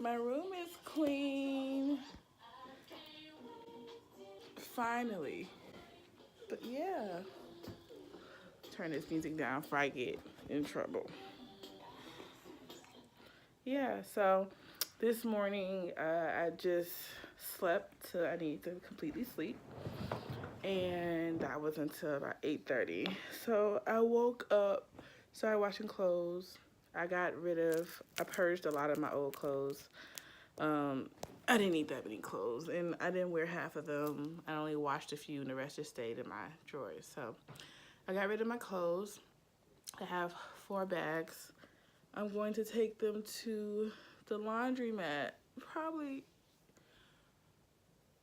my room is clean. Finally. But yeah. Turn this music down before I get in trouble. Yeah, so this morning I just slept till I needed to completely sleep. And that was until about 8:30. So I woke up, started washing clothes. I purged a lot of my old clothes. I didn't need that many clothes, and I didn't wear half of them. I only washed a few, and the rest just stayed in my drawers. So I got rid of my clothes. I have 4 bags. I'm going to take them to the laundromat probably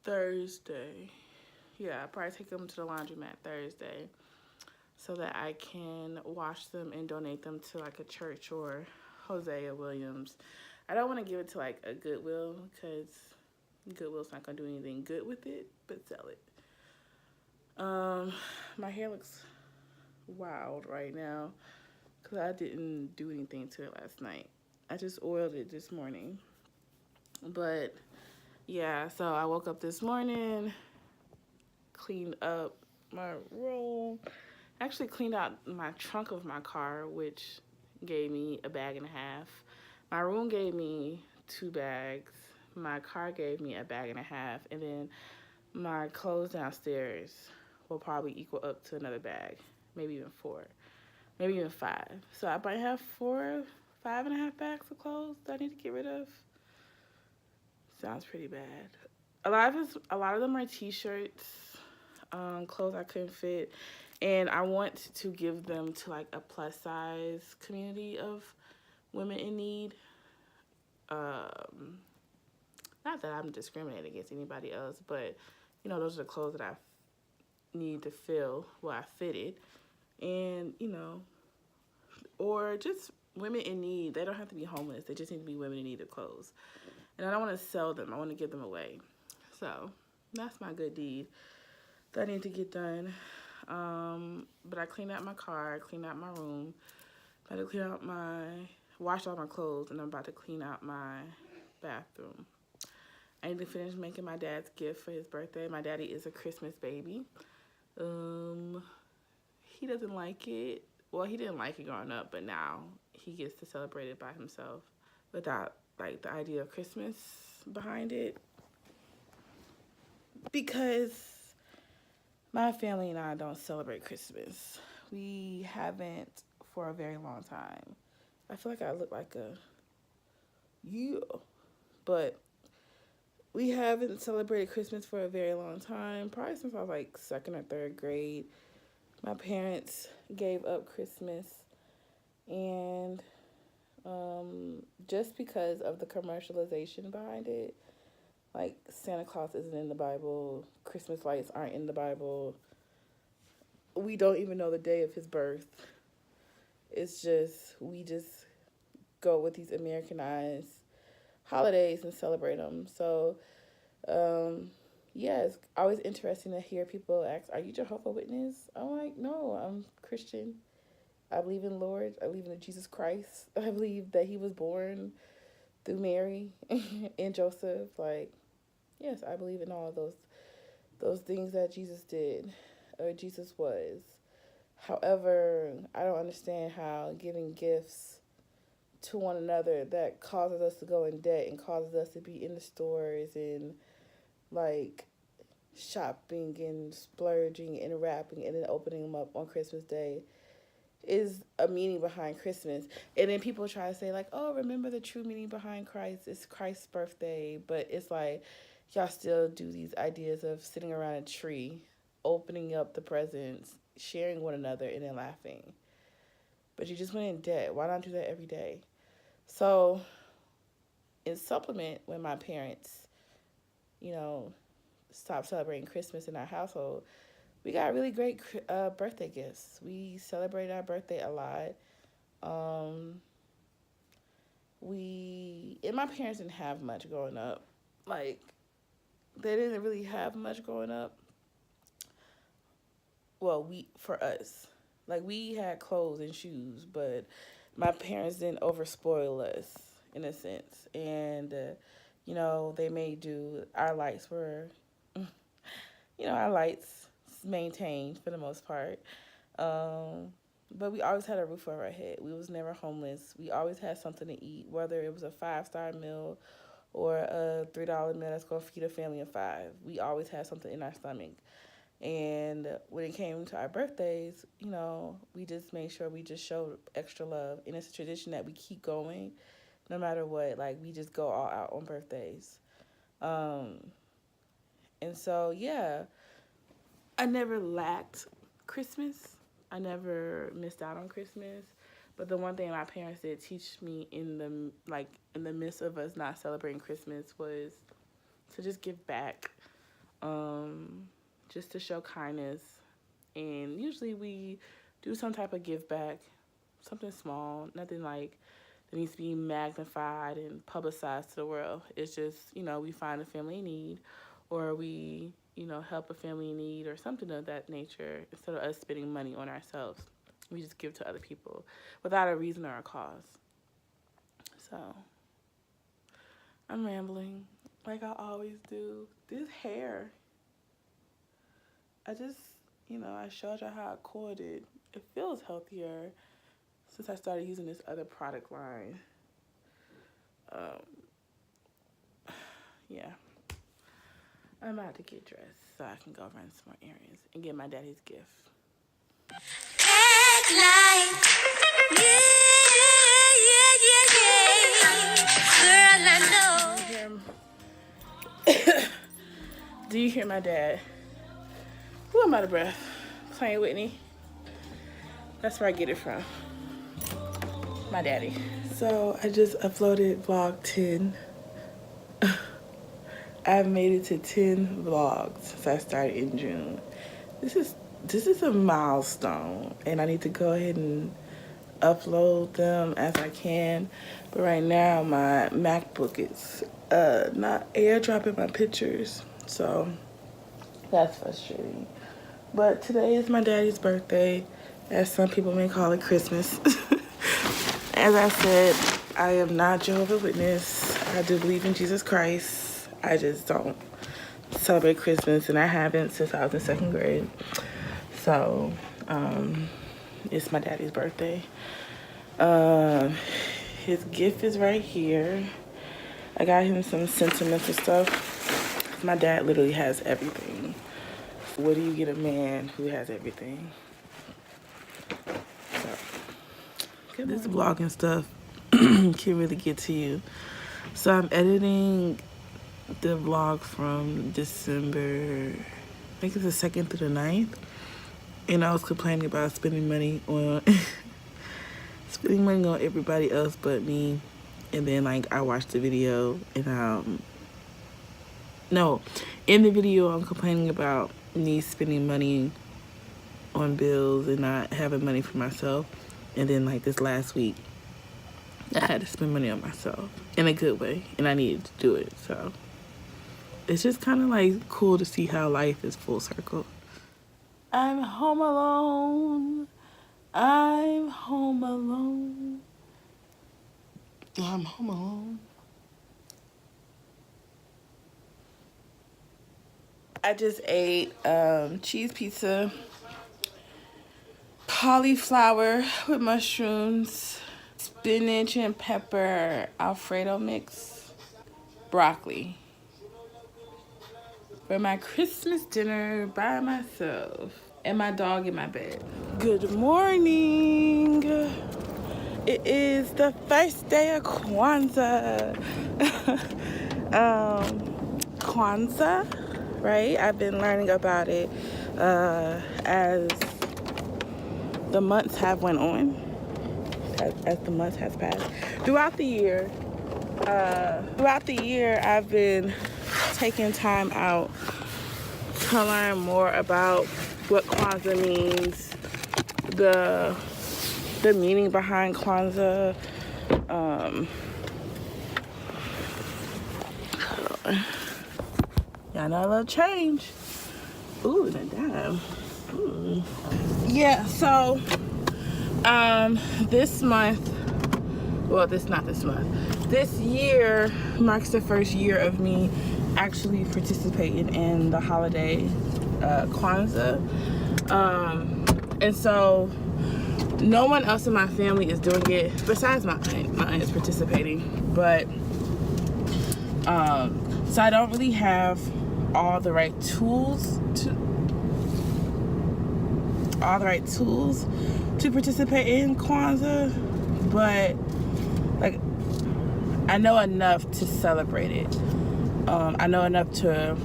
Thursday. Yeah, I'll probably take them to the laundromat Thursday so that I can wash them and donate them to like a church or Hosea Williams. I don't want to give it to like a Goodwill because Goodwill's not going to do anything good with it, but sell it. My hair looks wild right now because I didn't do anything to it last night. I just oiled it this morning. But yeah, so I woke up this morning, cleaned up my room, actually cleaned out my trunk of my car, which gave me a bag and a half. My room gave me 2 bags. My car gave me a bag and a half. And then my clothes downstairs will probably equal up to another bag, maybe even 4, maybe even 5. So I might have 4, 5.5 bags of clothes that I need to get rid of. Sounds pretty bad. A lot of them are t-shirts, clothes I couldn't fit, and I want to give them to like a plus size community of women in need. Not that I'm discriminating against anybody else, but those are the clothes that I need to fill. Well, I fitted, and or just women in need. They don't have to be homeless. They just need to be women in need of clothes. And I don't want to sell them. I want to give them away. So that's my good deed that I need to get done. But I cleaned out my car, cleaned out my room. I had to wash all my clothes, and I'm about to clean out my bathroom. I need to finish making my dad's gift for his birthday. My daddy is a Christmas baby. He doesn't like it. Well, he didn't like it growing up, but now he gets to celebrate it by himself without like the idea of Christmas behind it. Because my family and I don't celebrate Christmas. We haven't for a very long time. I feel like I look like but we haven't celebrated Christmas for a very long time, probably since I was like 2nd or 3rd grade. My parents gave up Christmas, and just because of the commercialization behind it, like Santa Claus isn't in the Bible, Christmas lights aren't in the Bible, we don't even know the day of his birth. We just go with these Americanized holidays and celebrate them. So, yeah, it's always interesting to hear people ask, "Are you Jehovah's Witness?" I'm like, "No, I'm Christian. I believe in Lord. I believe in Jesus Christ. I believe that he was born through Mary and Joseph. Like, yes, I believe in all of those things that Jesus did or Jesus was. However, I don't understand how giving gifts to one another that causes us to go in debt and causes us to be in the stores and like shopping and splurging and wrapping and then opening them up on Christmas Day is a meaning behind Christmas. And then people try to say like, oh, remember the true meaning behind Christ. It's Christ's birthday. But it's like y'all still do these ideas of sitting around a tree, opening up the presents, sharing one another, and then laughing. But you just went in debt. Why not do that every day? So in supplement, when my parents, stopped celebrating Christmas in our household, we got really great birthday gifts. We celebrated our birthday a lot. And my parents didn't have much growing up. Like, they didn't really have much growing up. Well, for us. Like, we had clothes and shoes, but my parents didn't overspoil us. in a sense. And, you know, they may do, our lights were, you know, our lights maintained for the most part. Um, but we always had a roof over our head. We was never homeless. We always had something to eat, whether it was a 5-star meal or a $3 meal that's gonna feed a family of 5. We always had something in our stomach. And when it came to our birthdays, you know, we just made sure we just showed extra love. And it's a tradition that we keep going no matter what. Like, we just go all out on birthdays. Um, and so, yeah, I never lacked Christmas. I never missed out on Christmas. But the one thing my parents did teach me in the midst of us not celebrating Christmas was to just give back, just to show kindness. And usually we do some type of give back, something small, nothing like that needs to be magnified and publicized to the world. It's just, you know, we find a family in need, or we, you know, help a family in need or something of that nature. Instead of us spending money on ourselves, we just give to other people without a reason or a cause. So, I'm rambling like I always do. This hair, I just, you know, I showed you how I coiled it. It feels healthier since I started using this other product line. Yeah. I'm about to get dressed so I can go run some more errands and get my daddy's gift. Girl, I know. Do you hear my dad? Ooh, I'm out of breath. Playing Whitney. That's where I get it from. My daddy. So I just uploaded vlog 10. I've made it to 10 vlogs since I started in June. This is a milestone, and I need to go ahead and upload them as I can. But right now my MacBook is not airdropping my pictures, so that's frustrating. But today is my daddy's birthday, as some people may call it Christmas. As I said, I am not Jehovah's Witness. I do believe in Jesus Christ. I just don't celebrate Christmas, and I haven't since I was in second grade. So, it's my daddy's birthday. His gift is right here. I got him some sentimental stuff. My dad literally has everything. What do you get a man who has everything? So, this vlogging stuff can really get to you. So I'm editing the vlog from December, I think it's the 2nd through the 9th. And I was complaining about spending money on everybody else but me. And then, like, I watched the video and in the video I'm complaining about me spending money on bills and not having money for myself. And then, like, this last week I had to spend money on myself in a good way, and I needed to do it. So it's just kind of like cool to see how life is full circle. I'm home alone. I'm home alone. I'm home alone. I just ate cheese pizza, cauliflower with mushrooms, spinach and pepper Alfredo mix, broccoli. For my Christmas dinner by myself and my dog in my bed. Good morning. It is the first day of Kwanzaa. Kwanzaa, right? I've been learning about it as the months have went on, as the months has passed. Throughout the year, I've been taking time out to learn more about what Kwanzaa means, the meaning behind Kwanzaa. Y'all know a little change. Ooh, and a dime. Ooh. Yeah, so this this year marks the first year of me actually participating in the holiday Kwanzaa. And so no one else in my family is doing it besides my aunt. My aunt is participating, but so I don't really have all the right tools to participate in Kwanzaa, but like I know enough to celebrate it. I know enough to,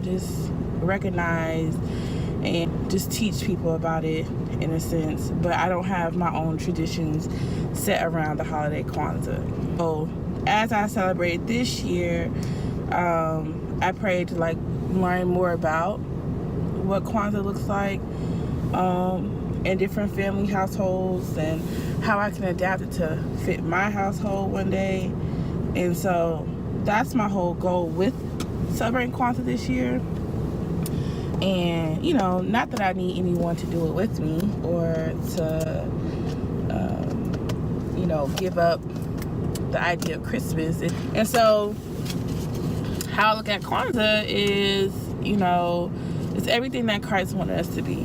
just recognize and just teach people about it in a sense, but I don't have my own traditions set around the holiday Kwanzaa. So as I celebrate this year, I pray to learn more about what Kwanzaa looks like in different family households and how I can adapt it to fit my household one day. And so that's my whole goal with celebrating Kwanzaa this year. And, not that I need anyone to do it with me or to, give up the idea of Christmas. And so how I look at Kwanzaa is, it's everything that Christ wanted us to be.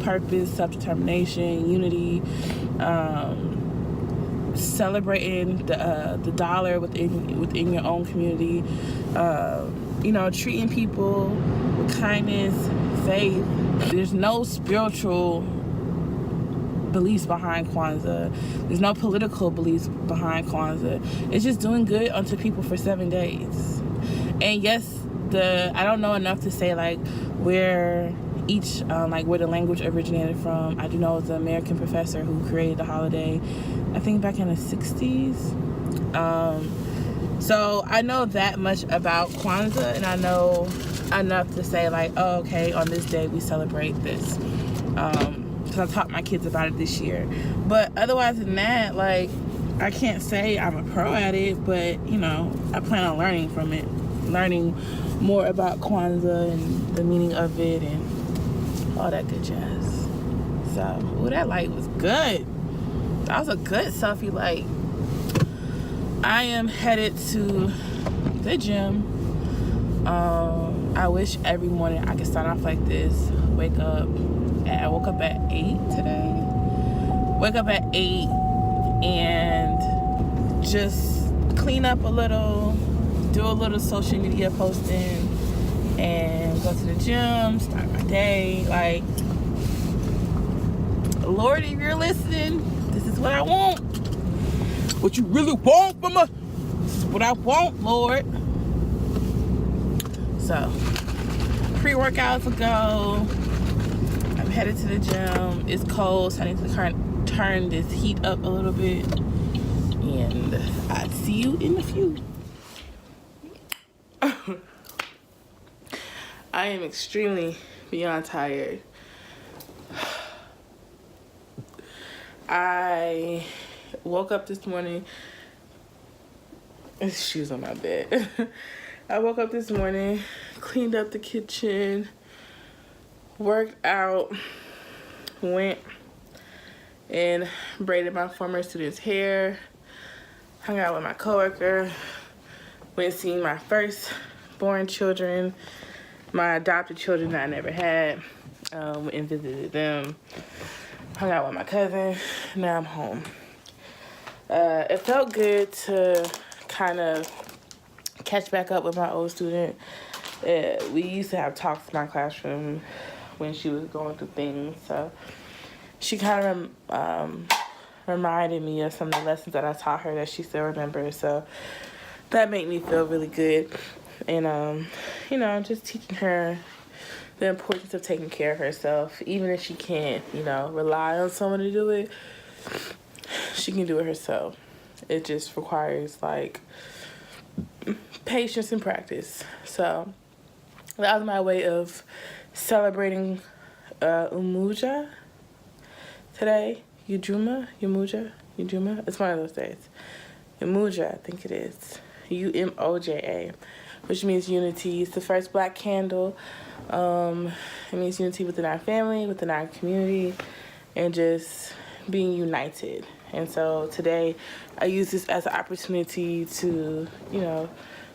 Purpose, self-determination, unity, celebrating the dollar within your own community, treating people with kindness, faith. There's no spiritual beliefs behind Kwanzaa. There's no political beliefs behind Kwanzaa. It's just doing good unto people for 7 days. And yes, I don't know enough to say where each where the language originated from. I do know it's an American professor who created the holiday, I think back in the 60s. So I know that much about Kwanzaa, and I know enough to say okay, on this day we celebrate this. Because I taught my kids about it this year. But otherwise than that, I can't say I'm a pro at it, but I plan on learning from it, learning more about Kwanzaa and the meaning of it and all that good jazz. So, that light was good. That was a good selfie light. I am headed to the gym. I wish every morning I could start off like this. I woke up at 8 today. Wake up at 8 and just clean up a little, do a little social media posting, and go to the gym, start my day. Lord, if you're listening, this is what I want. What you really want from us? This is what I want, Lord. So, pre-workout to go. I'm headed to the gym. It's cold, so I need to turn this heat up a little bit. And I'll see you in a few. I am extremely beyond tired. I woke up this morning. There's shoes on my bed. I woke up this morning, cleaned up the kitchen, worked out, went and braided my former student's hair, hung out with my coworker, went seeing my first-born children, my adopted children that I never had, and visited them, hung out with my cousin. Now I'm home. It felt good to kind of catch back up with my old student. We used to have talks in my classroom when she was going through things, so she kind of reminded me of some of the lessons that I taught her that she still remembers, so that made me feel really good. And just teaching her the importance of taking care of herself. Even if she can't rely on someone to do it, she can do it herself. It just requires patience and practice. So that was my way of celebrating Umoja today. Ujuma. It's one of those days. Umoja, I think it is. Umoja, which means unity. It's the first black candle. It means unity within our family, within our community, and just being united And so today I use this as an opportunity to,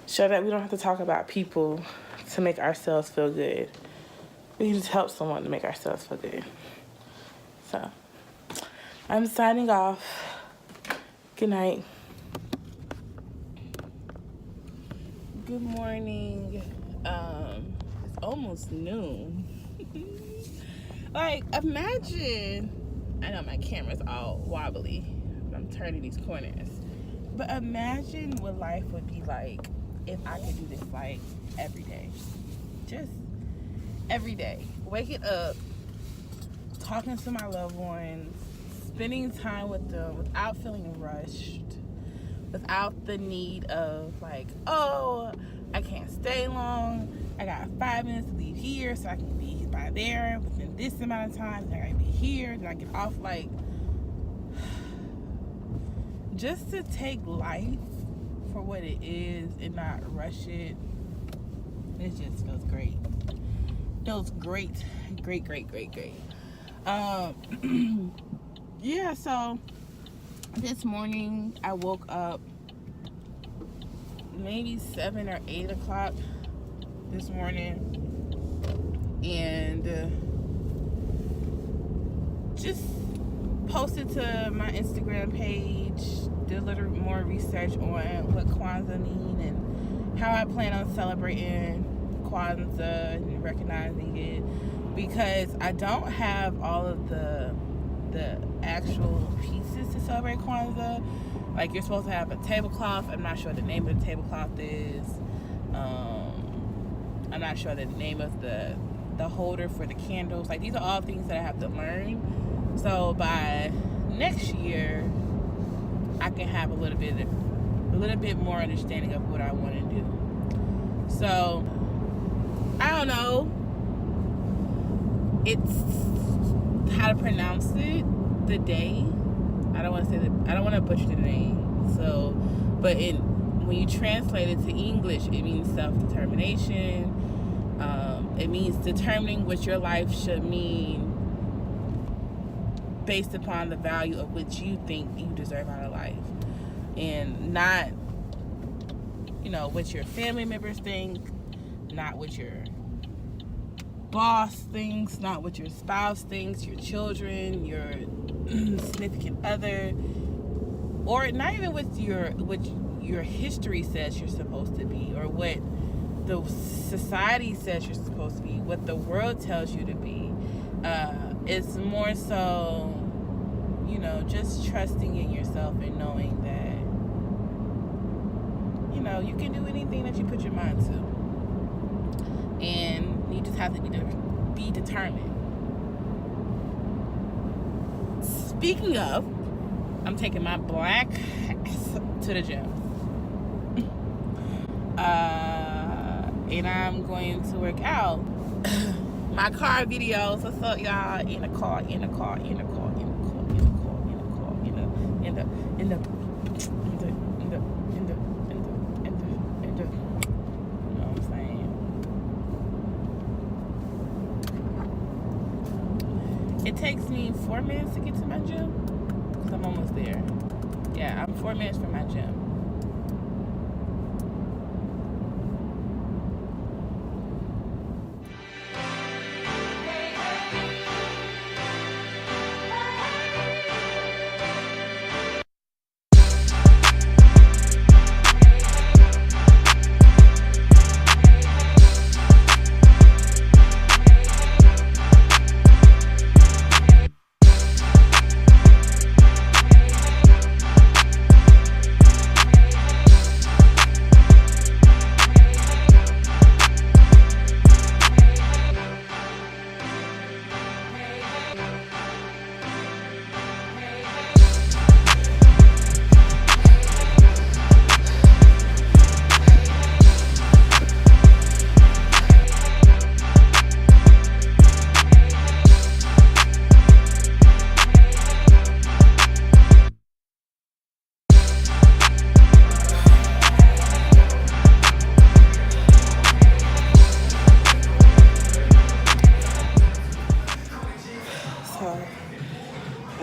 show that we don't have to talk about people to make ourselves feel good. We can just help someone to make ourselves feel good. So I'm signing off. Good night. Good morning. It's almost noon. Like, imagine, I know my camera's all wobbly, but I'm turning these corners. But imagine what life would be like if I could do this, like, every day. Just every day. Waking up, talking to my loved ones, spending time with them without feeling rushed, without the need of, like, oh, I can't stay long. I got 5 minutes to leave here so I can be by there within this amount of time. Then I gotta be here. Then I get off. Like, just to take life for what it is and not rush it. It just feels great. Feels great. Great. Yeah, so this morning I woke up maybe 7 or 8 o'clock this morning and just posted to my Instagram page, did a little more research on what Kwanzaa mean and how I plan on celebrating Kwanzaa and recognizing it, because I don't have all of the actual pieces to celebrate Kwanzaa. Like, you're supposed to have a tablecloth. I'm not sure the name of the tablecloth is. I'm not sure the name of the holder for the candles. Like, these are all things that I have to learn. So by next year, I can have a little bit more understanding of what I want to do. So I don't know. It's how to pronounce it. The day. I don't want to butcher the name. So, but when you translate it to English, it means self-determination. It means determining what your life should mean based upon the value of what you think you deserve out of life, and not, what your family members think, not what your boss thinks, not what your spouse thinks, your children, your significant other, or not even what your history says you're supposed to be, or what the society says you're supposed to be, what the world tells you to be. It's more so, just trusting in yourself and knowing that, you can do anything that you put your mind to, and you just have to be determined. Speaking of, I'm taking my black ass to the gym. And I'm going to work out. My car videos. What's up, y'all? In the car. You know what I'm saying? It takes me 4 minutes to get to my gym, because I'm almost there. Yeah, I'm 4 minutes from my gym.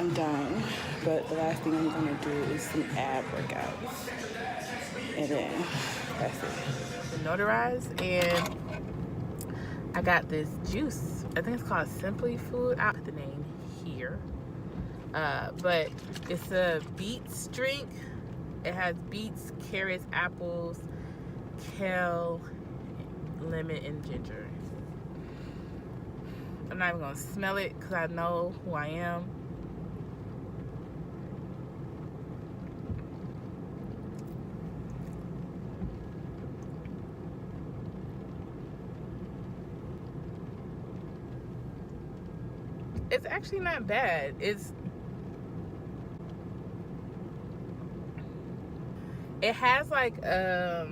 I'm done. But the last thing I'm gonna do is some ab workouts. And then that's it. Notarized, and I got this juice. I think it's called Simply Food. I'll put the name here. But it's a beets drink. It has beets, carrots, apples, kale, lemon, and ginger. I'm not even gonna smell it because I know who I am. It's actually not bad. It has like a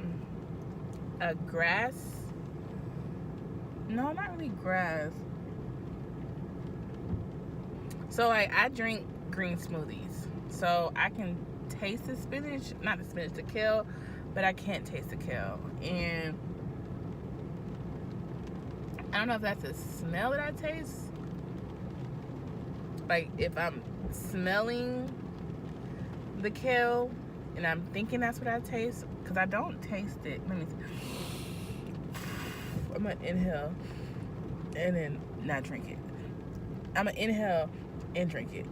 grass. No, not really grass. So like I drink green smoothies, so I can taste the spinach, not the spinach, the kale, but I can't taste the kale. And I don't know if that's a smell that I taste. Like if I'm smelling the kale and I'm thinking that's what I taste, because I don't taste it. Let me see. I'm gonna inhale and then not drink it. I'm gonna inhale and drink it.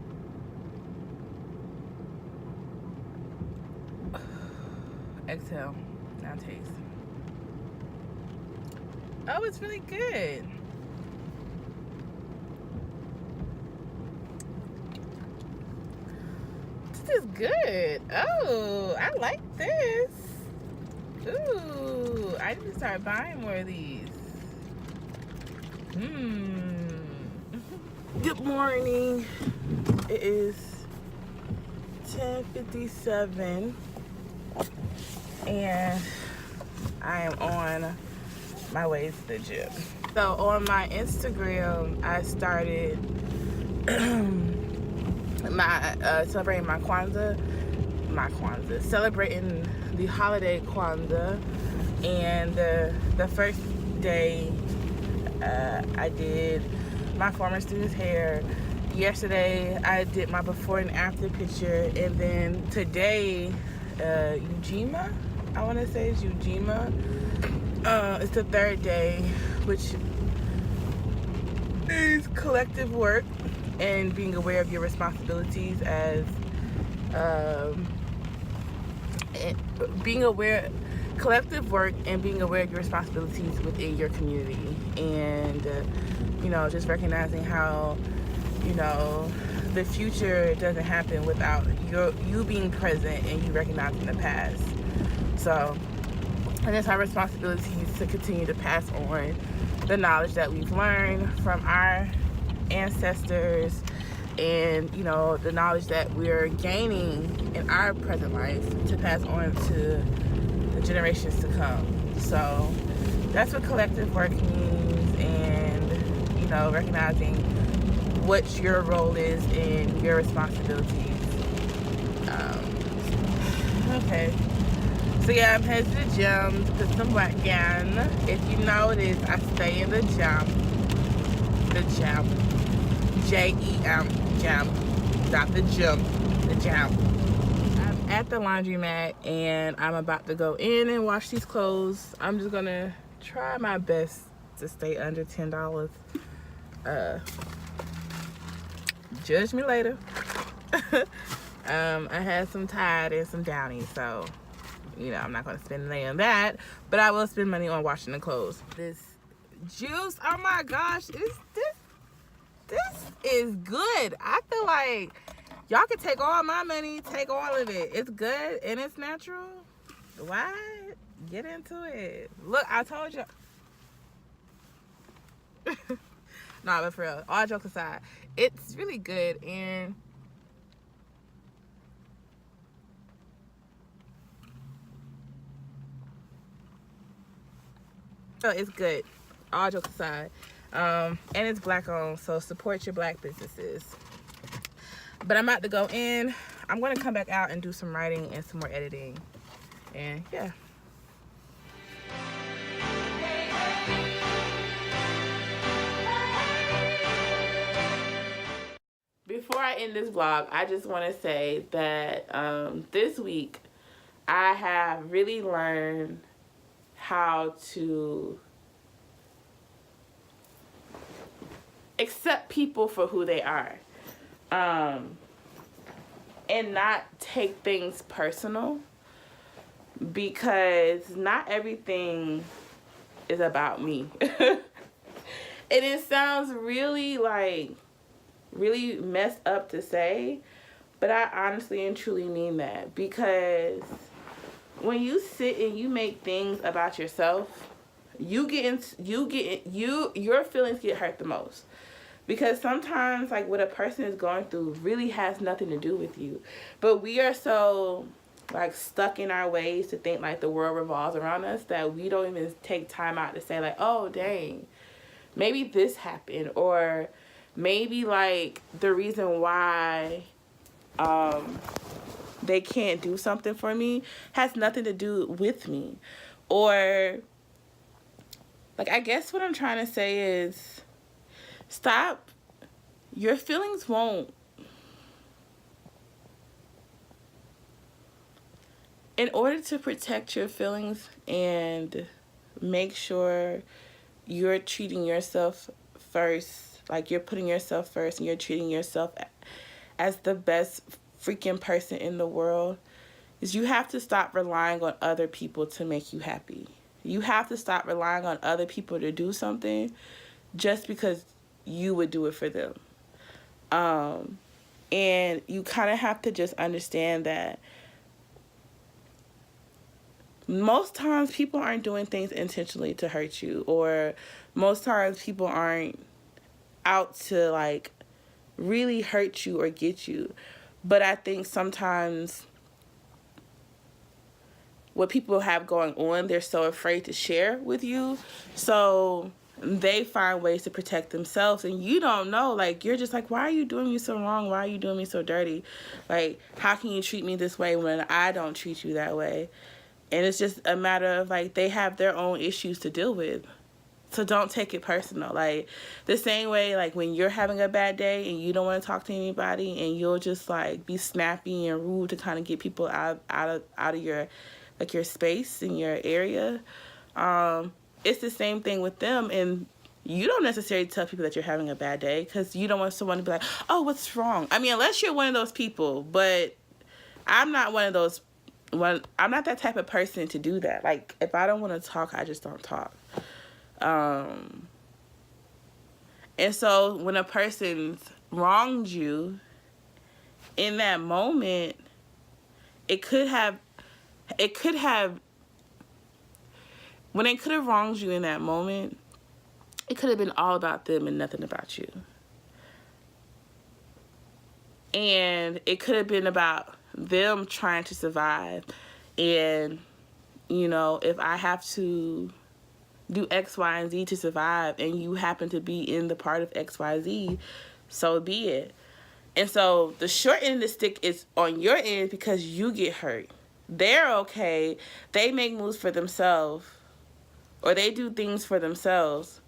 Exhale, now taste. Oh, it's really good. This is good. Oh, I like this. Ooh, I need to start buying more of these. Good morning. It is 10:57 and I am on my way to the gym. So on my Instagram, I started celebrating my Kwanzaa, celebrating the holiday Kwanzaa. And the first day I did my former student's hair. Yesterday I did my before and after picture, and then today Ujima, I want to say it's Ujima. It's the third day, which is collective work and being aware of your responsibilities as collective work and being aware of your responsibilities within your community. And you know, just recognizing how, you know, the future doesn't happen without you being present and you recognizing the past. So, and it's our responsibilities to continue to pass on the knowledge that we've learned from our ancestors, and you know, the knowledge that we're gaining in our present life to pass on to the generations to come. So that's what collective work means, and you know, recognizing what your role is and your responsibilities. Okay. So yeah, I'm headed to the gym to put some work in. If you notice, I stay in the gym. The gym. J-E-M. Gym. Not the gym. The gym. I'm at the laundromat and I'm about to go in and wash these clothes. I'm just gonna try my best to stay under $10. Judge me later. I had some Tide and some Downy, so you know, I'm not gonna spend money on that, but I will spend money on washing the clothes. This juice, oh my gosh, this is good. I feel like y'all can take all my money, take all of it. It's good and it's natural. Why? Get into it. Look, I told you. Nah, but for real, all jokes aside, it's really good. And so it's good, all jokes aside. And it's black owned, so support your black businesses. But I'm about to go in. I'm gonna come back out and do some writing and some more editing. And yeah. Before I end this vlog, I just want to say that this week I have really learned how to accept people for who they are, and not take things personal, because not everything is about me. And it sounds really really messed up to say, but I honestly and truly mean that, because when you sit and you make things about yourself, your feelings get hurt the most. Because sometimes, like, what a person is going through really has nothing to do with you. But we are so, like, stuck in our ways to think, like, the world revolves around us, that we don't even take time out to say, like, oh, dang, maybe this happened. Or maybe, like, the reason why they can't do something for me has nothing to do with me. Or, like, I guess what I'm trying to say is, stop. Your feelings won't. In order to protect your feelings and make sure you're treating yourself first, like you're putting yourself first and you're treating yourself as the best freaking person in the world, is you have to stop relying on other people to make you happy. You have to stop relying on other people to do something just because you would do it for them. And you kind of have to just understand that most times people aren't doing things intentionally to hurt you, or most times people aren't out to, like, really hurt you or get you. But I think sometimes what people have going on, they're so afraid to share with you. So they find ways to protect themselves, and you don't know. Like, you're just like, why are you doing me so wrong? Why are you doing me so dirty? Like, how can you treat me this way when I don't treat you that way? And it's just a matter of, like, they have their own issues to deal with. So don't take it personal. Like, the same way, like, when you're having a bad day and you don't want to talk to anybody, and you'll just, like, be snappy and rude to kind of get people out of your, like, your space in your area. It's the same thing with them, and you don't necessarily tell people that you're having a bad day because you don't want someone to be like, oh, what's wrong? I mean, unless you're one of those people, but I'm not one of those. I'm not that type of person to do that. Like, if I don't want to talk, I just don't talk. And so when a person's wronged you in that moment, when they could have wronged you in that moment, it could have been all about them and nothing about you. And it could have been about them trying to survive. And, you know, if I have to do X, Y, and Z to survive, and you happen to be in the part of X, Y, Z, so be it. And so the short end of the stick is on your end because you get hurt. They're okay. They make moves for themselves, or they do things for themselves,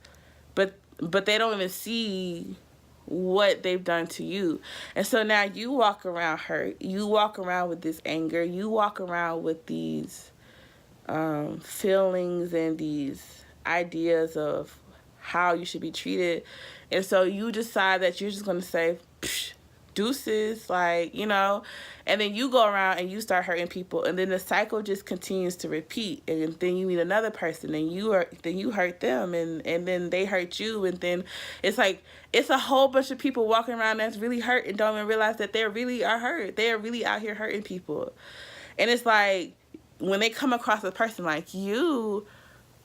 but they don't even see what they've done to you. And so now you walk around hurt. You walk around with this anger. You walk around with these feelings and these ideas of how you should be treated. And so you decide that you're just going to say, psh, deuces, like, you know, and then you go around and you start hurting people, and then the cycle just continues to repeat. And then you meet another person, and you hurt them, and then they hurt you, and then it's like it's a whole bunch of people walking around that's really hurt and don't even realize that they really are hurt. They are really out here hurting people. And it's like, when they come across a person like you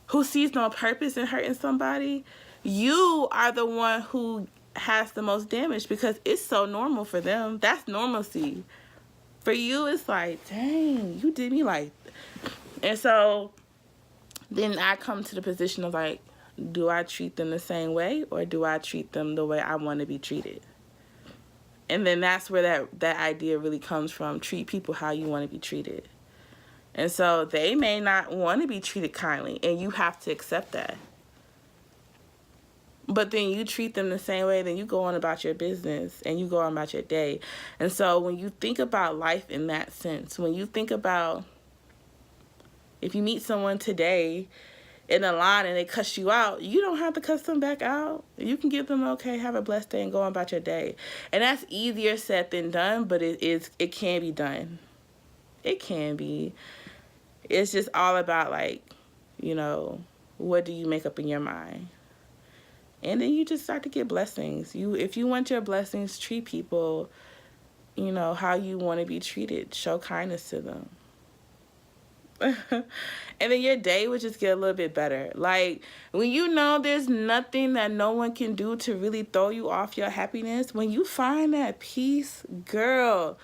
who sees no purpose in hurting somebody, you are the one who has the most damage because it's so normal for them. That's normalcy. For you, it's like, dang, you did me like. And so then I come to the position of, like, do I treat them the same way, or do I treat them the way I want to be treated? And then that's where that idea really comes from. Treat people how you want to be treated. And so they may not want to be treated kindly, and you have to accept that. but then you treat them the same way, then you go on about your business and you go on about your day. And so when you think about life in that sense, when you think about if you meet someone today in a line and they cuss you out, you don't have to cuss them back out. You can give them okay, have a blessed day, and go on about your day. And that's easier said than done, but it can be done. It can be. It's just all about, like, you know, what do you make up in your mind? And then you just start to get blessings. If you want your blessings, treat people, you know, how you want to be treated. Show kindness to them. And then your day would just get a little bit better. Like, when you know there's nothing that no one can do to really throw you off your happiness, when you find that peace, girl,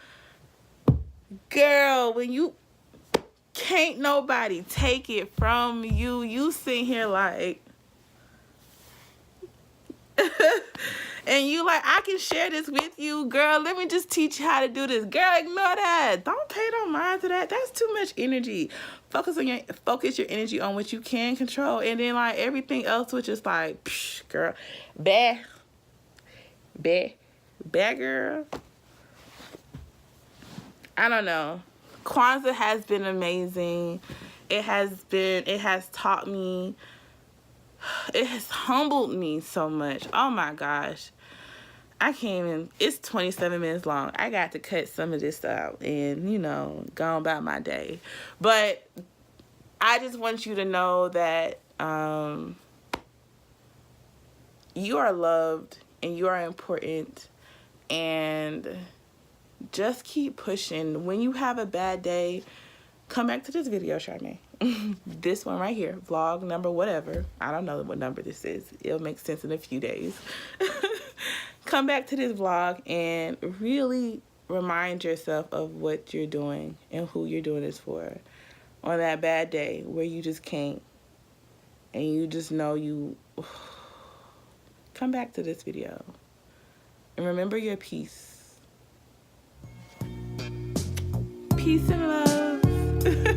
when you can't nobody take it from you, you sit here like, and you like, I can share this with you, girl. Let me just teach you how to do this. Girl, ignore that. Don't pay no mind to that. That's too much energy. Focus your energy on what you can control, and then like everything else, which is like, psh, girl, bad, girl. I don't know. Kwanzaa has been amazing. It has taught me. It has humbled me so much. Oh my gosh. I can't even, it's 27 minutes long. I got to cut some of this out and, you know, go on about my day. But I just want you to know that you are loved and you are important, and just keep pushing. When you have a bad day, come back to this video, Charmaine. This one right here, vlog number whatever. I don't know what number this is. It'll make sense in a few days. Come back to this vlog and really remind yourself of what you're doing and who you're doing this for. On that bad day where you just can't, and you just know you, come back to this video. And remember your peace. Peace and love.